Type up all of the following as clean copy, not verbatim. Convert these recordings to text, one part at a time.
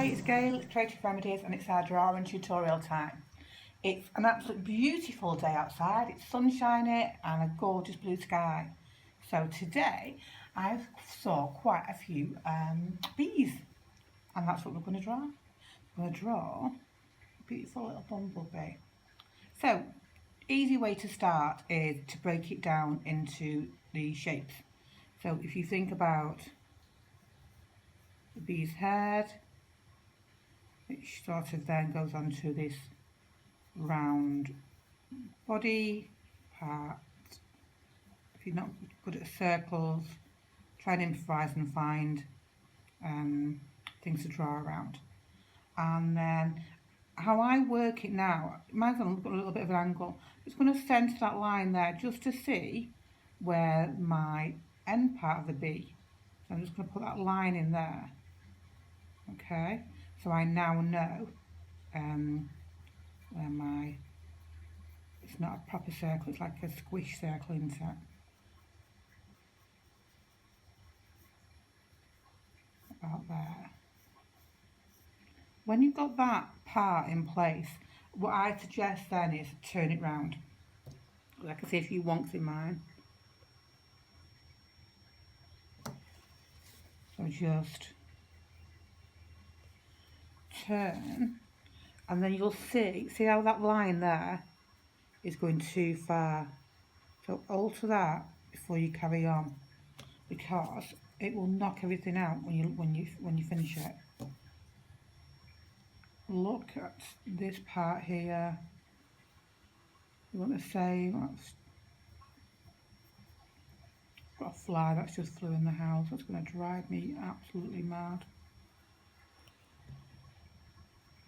Hi, it's Gail, it's Creative Remedies and it's our drawing tutorial time. It's an absolute beautiful day outside, it's sunshiny and a gorgeous blue sky. So today I saw quite a few bees and that's what we're going to draw. We're going to draw a beautiful little bumblebee. So, easy way to start is to break it down into the shapes. So if you think about the bee's head, which sort of then goes on to this round body part. If you're not good at circles, try and improvise and find things to draw around. And then how I work it now, mine's got a little bit of an angle. I'm just going to centre that line there just to see where my end part of the bee. So I'm just going to put that line in there. Okay, so I now know where my, it's not a proper circle, it's like a squish circle, isn't it? About there. When you've got that part in place, what I suggest then is turn it round. I can see a few wonks in mine. So just turn, and then you'll see how that line there is going too far. So alter that before you carry on, because it will knock everything out when you finish it. Look at this part here. You want to say that's got a fly that's just flew in the house. That's going to drive me absolutely mad.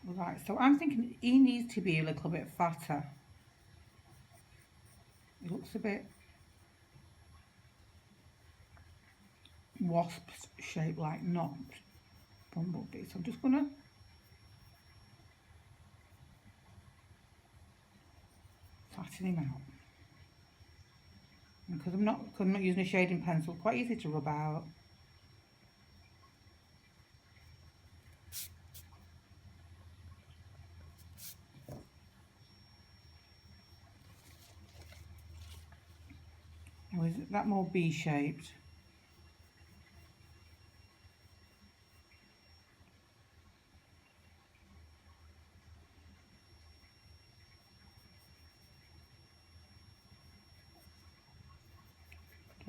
Right, so I'm thinking he needs to be a little bit fatter. It looks a bit wasp shaped, like not bumblebee. So I'm just going to flatten him out. And because I'm not using a shading pencil, quite easy to rub out. Now is that more bee-shaped?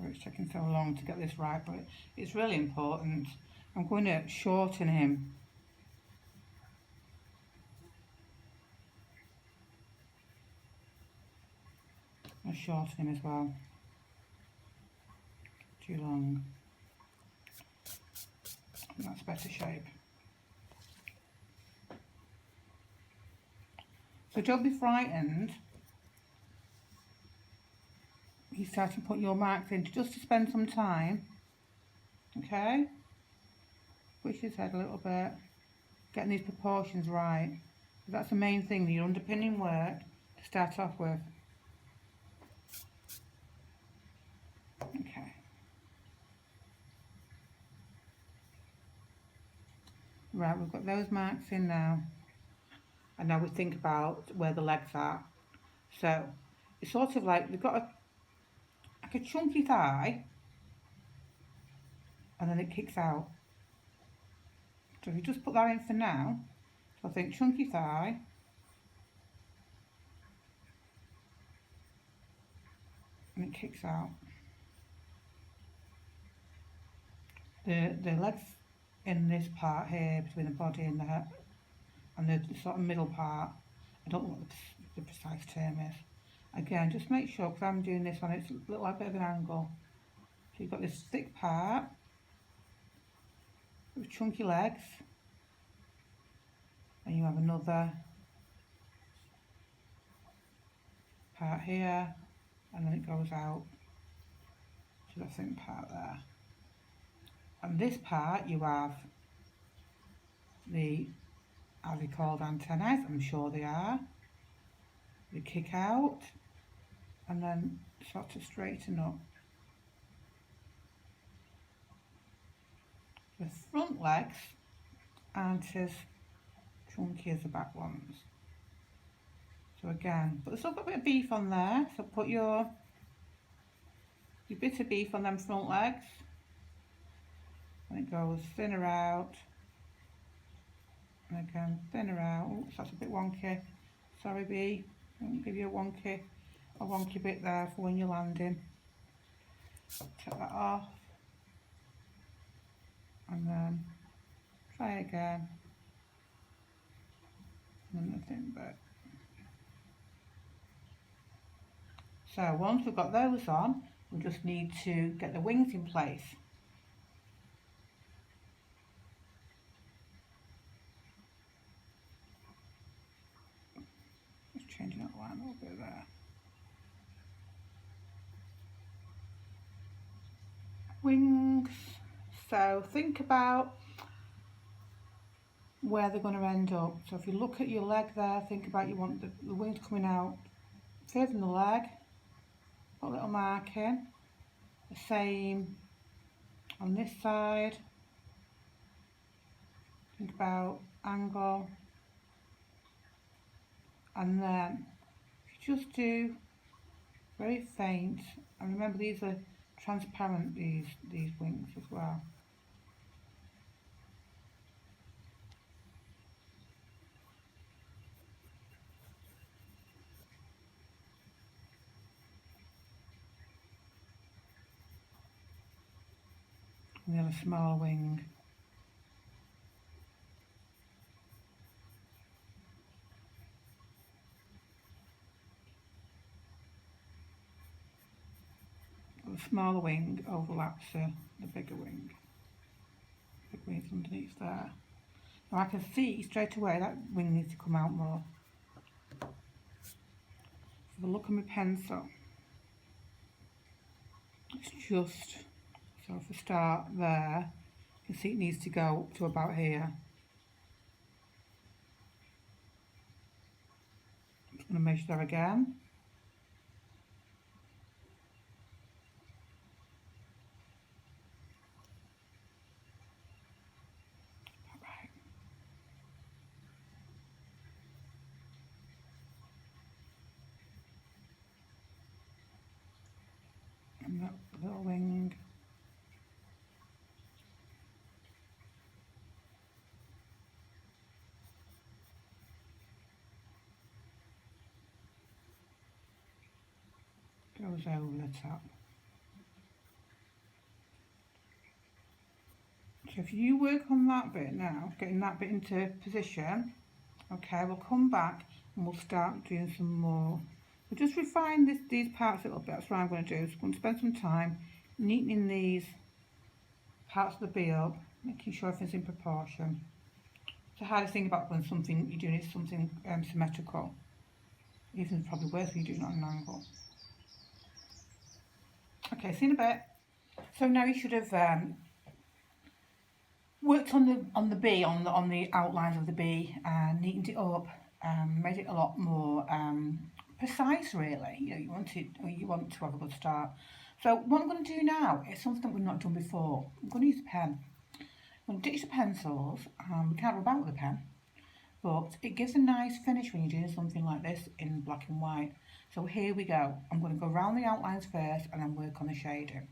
It's taking so long to get this right, but it's really important. I'm going to shorten him. I'll shorten him as well. Too long. That's better shape. So don't be frightened. You start to put your marks in just to spend some time. Okay? Push his head a little bit. Getting these proportions right. That's the main thing, your underpinning work to start off with. Okay. Right, we've got those marks in now. And now we think about where the legs are. So, it's sort of like, we've got like a chunky thigh, and then it kicks out. So if you just put that in for now, so I think chunky thigh, and it kicks out. The legs in this part here, between the body and the head, and the sort of middle part, I don't know what the precise term is. Again, just make sure, because I'm doing this one, it's a little like a bit of an angle. So you've got this thick part with chunky legs, and you have another part here, and then it goes out to the thin part there. And this part you have the, are they called antennae? I'm sure they are. They kick out and then sort of straighten up. The front legs aren't as chunky as the back ones. So again, but there's still got a bit of beef on there, so put your bit of beef on them front legs, and it goes thinner out, and again thinner out. Oops, that's a bit wonky. Sorry, B. I'll give you a wonky bit there for when you're landing. Take that off, and then try again, and then the thin bit. So once we've got those on, we just need to get the wings in place. Just changing that line a little bit there. Wings. So think about where they're going to end up. So if you look at your leg there, think about you want the wings coming out further than the leg. Put a little mark in. The same on this side. Think about angle. And then if you just do very faint, and remember these are transparent, these wings as well. And then a small wing. The smaller wing overlaps the bigger wing. Big wing's underneath there. Now I can see straight away that wing needs to come out more. So look at my pencil. It's just, so if I start there, you can see it needs to go up to about here. I'm just going to measure that again. And that little wing. Goes over the top. So if you work on that bit now, getting that bit into position, okay, we'll come back and we'll start doing some more. We'll just refine these parts a little bit. That's what I'm going to do. So I'm going to spend some time neatening these parts of the bee up, making sure everything's in proportion. The hardest thing about when something you're doing is something symmetrical. Even probably worse when you're doing it on an angle. Okay, see in a bit. So now you should have worked on the bee, on the outlines of the bee, and neatened it up, made it a lot more precise. Really, you want to have a good start. So what I'm going to do now is something we've not done before. I'm going to use a pen. I'm going to ditch the pencils. We can't rub out with a pen, but it gives a nice finish when you're doing something like this in black and white. So here we go. I'm going to go around the outlines first and then work on the shading.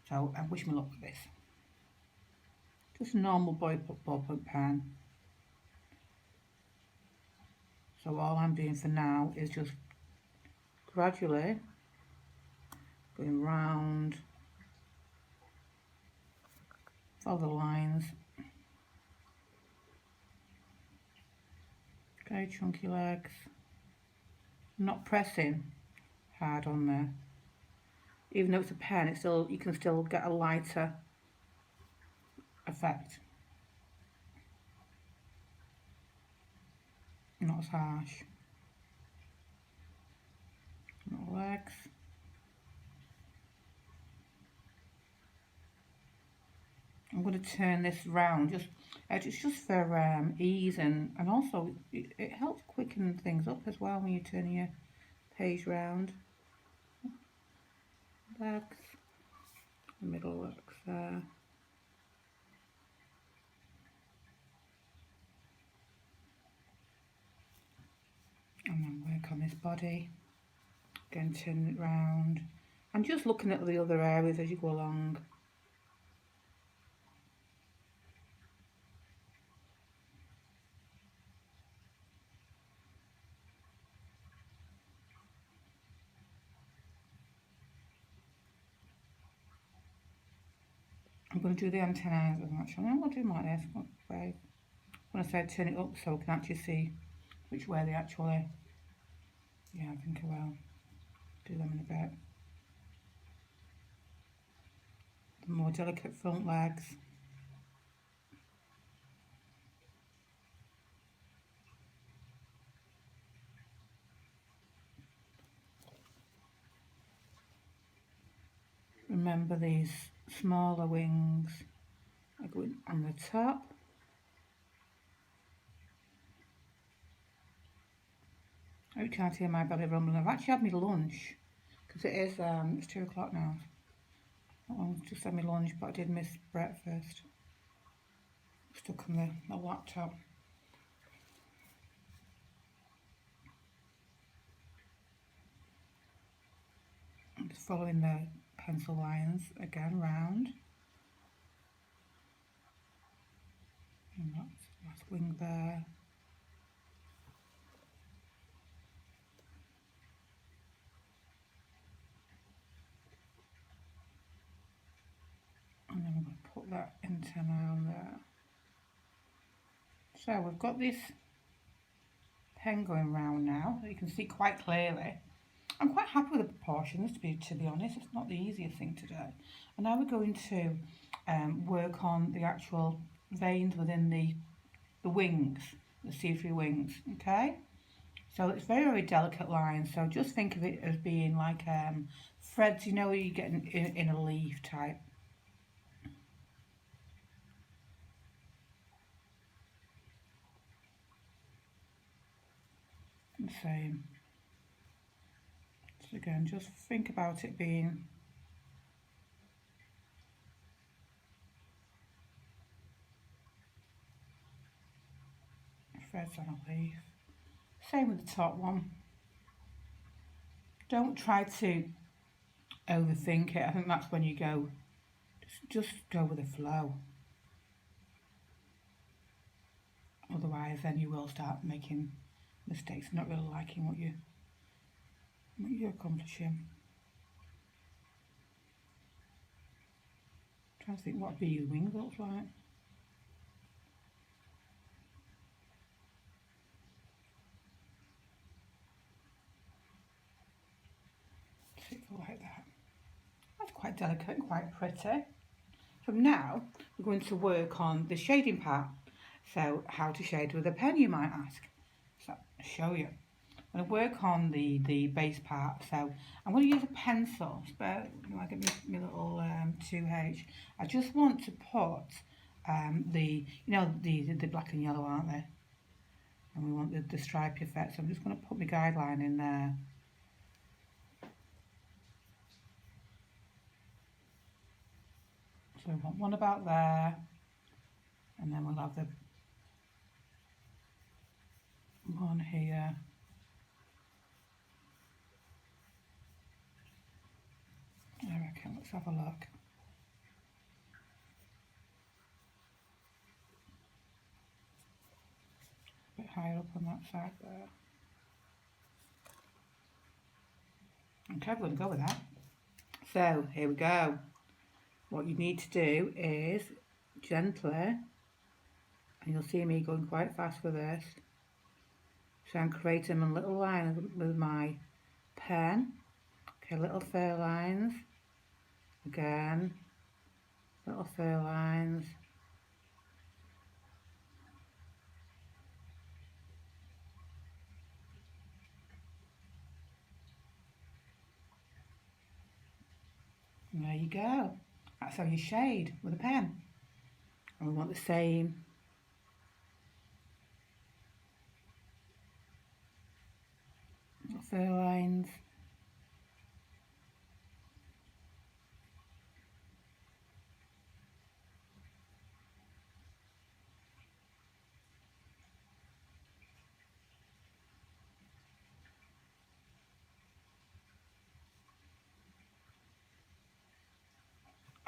So wish me luck with this. Just a normal ballpoint pen. So all I'm doing for now is just gradually going round, follow the lines. Very chunky legs. Not pressing hard on there. Even though it's a pen, you can still get a lighter effect. Not as harsh. Not legs. I'm going to turn this round, it's just for ease, and also it helps quicken things up as well when you're turning your page round. Legs, the middle legs there. his body. Again, turn it round. And just looking at the other areas as you go along. I'm going to do the antennae actually. I'm going to do them like this. When I say turn it up so we can actually see which way they actually. Yeah, I think I will do them in a bit. The more delicate front legs. Remember these smaller wings are going on the top. I can't hear my belly rumbling. I've actually had my lunch because it is it's 2 o'clock now. I've just had my lunch, but I did miss breakfast. Stuck on the laptop. I'm just following the pencil lines again round. And that's the last wing there. And then I'm going to put that antenna on there. So we've got this pen going round now, that you can see quite clearly. I'm quite happy with the proportions, to be honest. It's not the easiest thing to do. And now we're going to work on the actual veins within the wings, the see-through wings, okay? So it's very, very delicate lines. So just think of it as being like threads, you know, you get in a leaf type. The same. So again, just think about it being threads on a leaf. Same with the top one. Don't try to overthink it. I think that's when you go, just go with the flow. Otherwise, then you will start making mistakes, not really liking what you're accomplishing. I'm trying to think what a bee wing looks like. Like that. That's quite delicate and quite pretty. So now we're going to work on the shading part. So how to shade with a pen, you might ask. So I'll show you. I'm going to work on the base part. So I'm going to use a pencil. But I get my little 2H. I just want to put the black and yellow, aren't they? And we want the stripe effect. So I'm just going to put my guideline in there. So we want one about there, and then we'll have the one here. I reckon, let's have a look. A bit higher up on that side there. Okay, we're going to go with that. So, here we go. What you need to do is gently, and you'll see me going quite fast with this. So I'm creating a little line with my pen. Okay, little fur lines. Again, little fur lines. And there you go. That's how you shade with a pen. And we want the same. Little fur lines.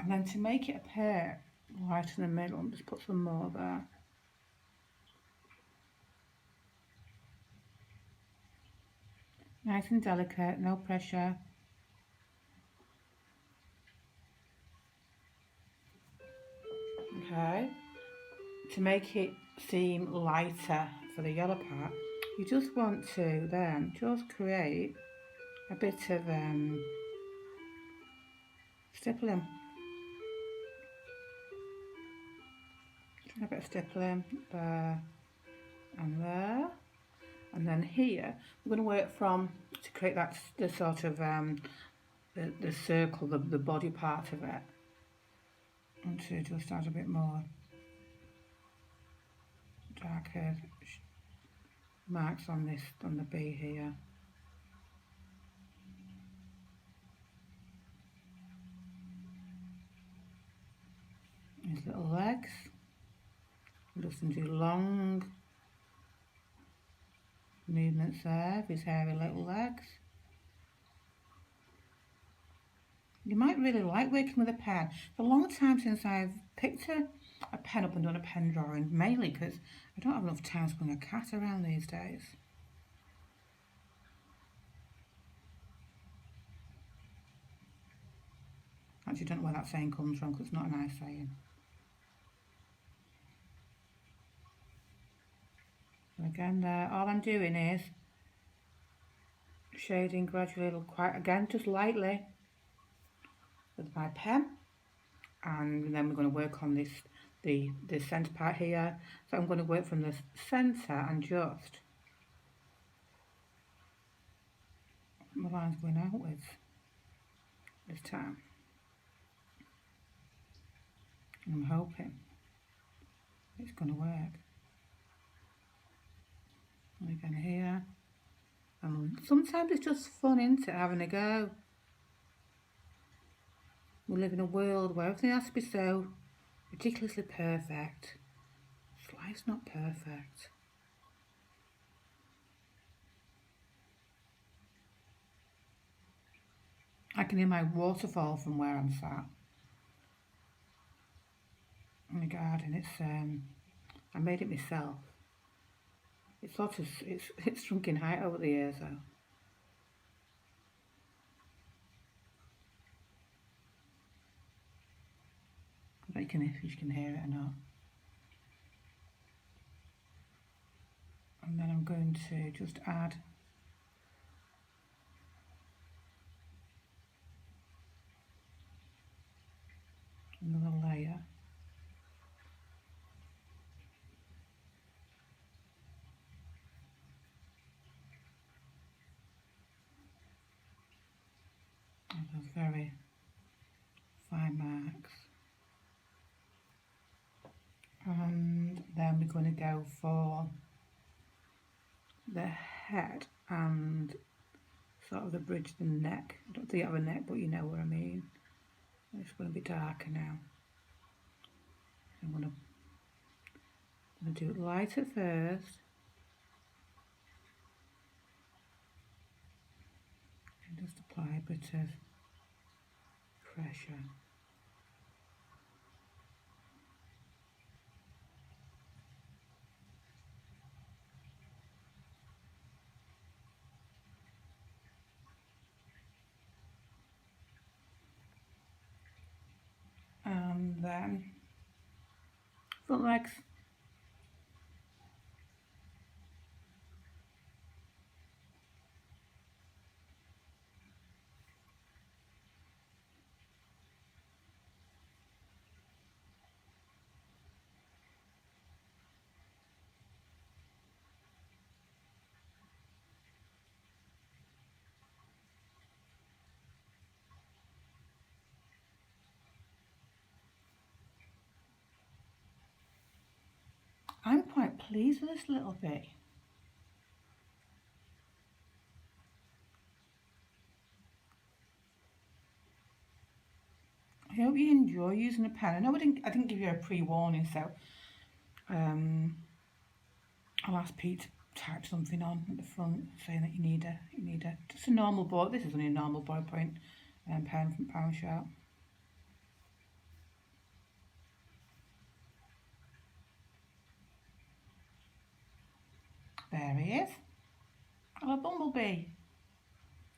And then to make it appear right in the middle, just put some more there. Nice and delicate, no pressure. Okay, to make it seem lighter for the yellow part, you just want to then just create a bit of stippling. A bit of stippling there and there. And then here, we're going to work from, to create that, the sort of, the circle, the body part of it. And to just add a bit more darker marks on this, on the B here. His little legs. Just do long movements there of his hairy little legs. You might really like working with a pen. It's a long time since I've picked a pen up and done a pen drawing, mainly because I don't have enough time to bring a cat around these days. Actually, I don't know where that saying comes from because it's not a nice saying. So again there, all I'm doing is shading gradually, quite again, just lightly with my pen, and then we're going to work on this, the centre part here. So I'm going to work from the centre and just my line's going out with this time. And I'm hoping it's going to work. And again here, and sometimes it's just fun, isn't it, having a go. We live in a world where everything has to be so ridiculously perfect. Life's not perfect. I can hear my waterfall from where I'm sat. In the garden, it's I made it myself. It's sort of, it's shrunk in height over the years though. I don't know if you can hear it or not. And then I'm going to just add another layer. Of those very fine marks. And then we're going to go for the head and sort of the bridge of the neck. I don't think I have a neck, but you know what I mean. It's going to be darker now. I'm going to do it light at first. And just apply a bit of pressure. And then front legs. I'm quite pleased with this little bit. I hope you enjoy using a pen. I know I didn't give you a pre-warning, so I'll ask Pete to type something on at the front saying that you need a just a normal ball. This is only a normal ballpoint pen from Pound Shop. bumblebee.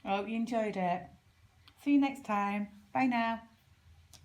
I hope you enjoyed it. See you next time. Bye now.